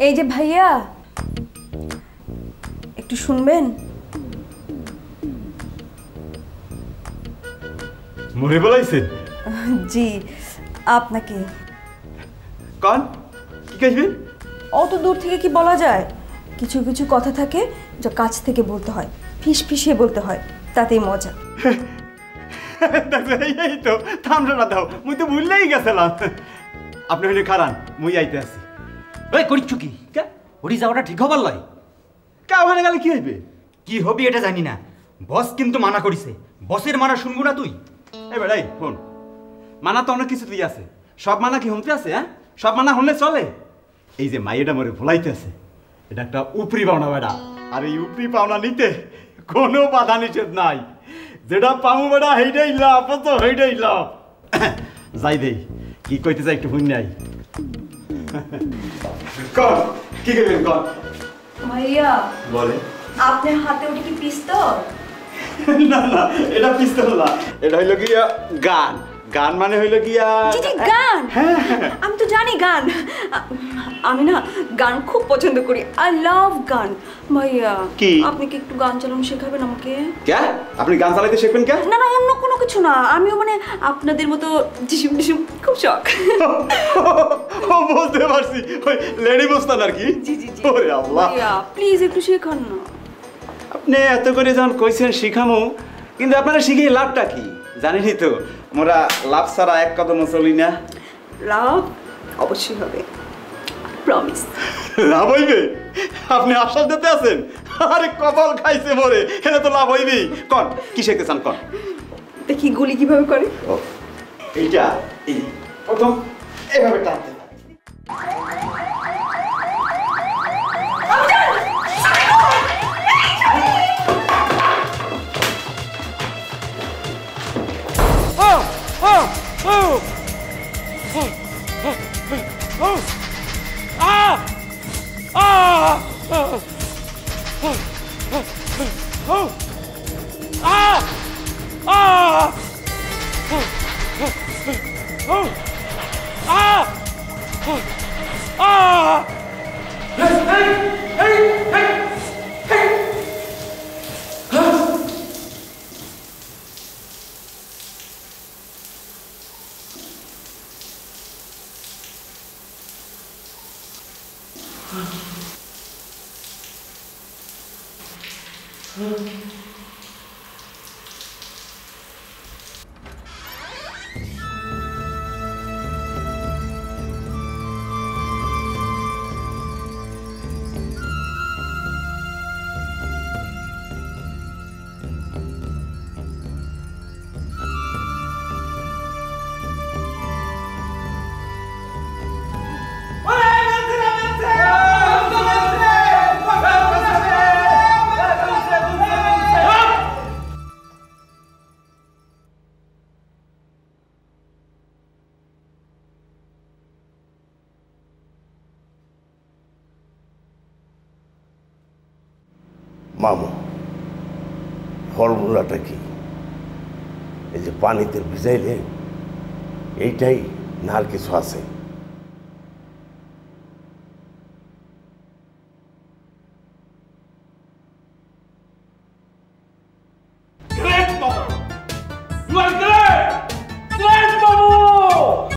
এই যে ভাইয়া, একটু শুনবেন? মরে বলাইছেন? জি, আপনাকে। কন কি কইবেন? অত দূর থেকে কি বলা যায়? কিছু কিছু কথা থাকে যা কাছ থেকে বলতে হয়, ফিসফিসিয়ে বলতে হয়, তাতেই মজা। এই তো থামড়া দাও, মুই তো ভুললেই গেছিলাম। আপনি হইলে খারান, মুই আইতে আছি। ওই করিচ্ছু কি? ওটি যাওয়াটা ঠিক হবার লয়। কা ওখানে গেলে কি হইবে? কি হবি এটা জানি না, বস কিন্তু মানা করিছে। বসের মানা শুনবো না তুই? এবার এই শোন, মানা তো অনেক কিছুতেই আছে, সব মানা কি শুনতে আছে? হ্যাঁ, সব মানা শুনলে চলে? এই যে মাইয়েটা মরে ভুলাইতে আছে, এটা একটা উপরি পাওনা বেড়া। আর এই উপরি পাওনা নিতে কোনো বাধা নিষেধ নাই। যেটা পামু বেড়া সেইটাই লাভ, তো সেইটাই লাভ। যাই দেই, কি কইতে চাই একটু শুন নাই। কর কি করবেন কর। ভাইয়া বলে আপনার হাতে ওটা কি পিস্তল? না না, এটা পিস্তল না, এটা হইলো গিয়া গান। গান মানে হইলো গিয়া গান। আমি তো জানি গান, আমি না গান খুব পছন্দ করি। আই লাভ গান। ভাইয়া কি আপনি কি একটু গান চালানো শেখাবেন আমাকে? কে? আপনি গান চালাইতে শিখবেন কে? না না, অন্য কোনো কিছু না, আমিও মানে আপনাদের মতো ডিসুম ডিসুম খুব শখ। ও বুঝতে পারছি, ওই লেডি বস্তান আর কি। জি জি জি। ওরে আল্লাহ, ভাইয়া প্লিজ একটু শেখান না। আপনি এত করে যখন কইছেন শিখামু, কিন্তু আপনারা শিখিয়ে লাভটা কি জানেনই তো, আমরা লাভ ছাড়া এক কদমও চলি না। লাভ অবশ্যই হবে, প্রমিস। লাভ হইবে? আপনি আশ্বাস দিতে আছেন? আরে কপাল খাইছে মরে, এটা তো লাভ হইবেই। কন কি শিখতে চান কন। দেখি গুলি কিভাবে করে। ও এইটা, এই প্রথম এভাবে টানতে। মামু, ফর্মুলাটা কি? এই যে পানিতে ভিজাইলে এইটাই না আর কিছু আছে?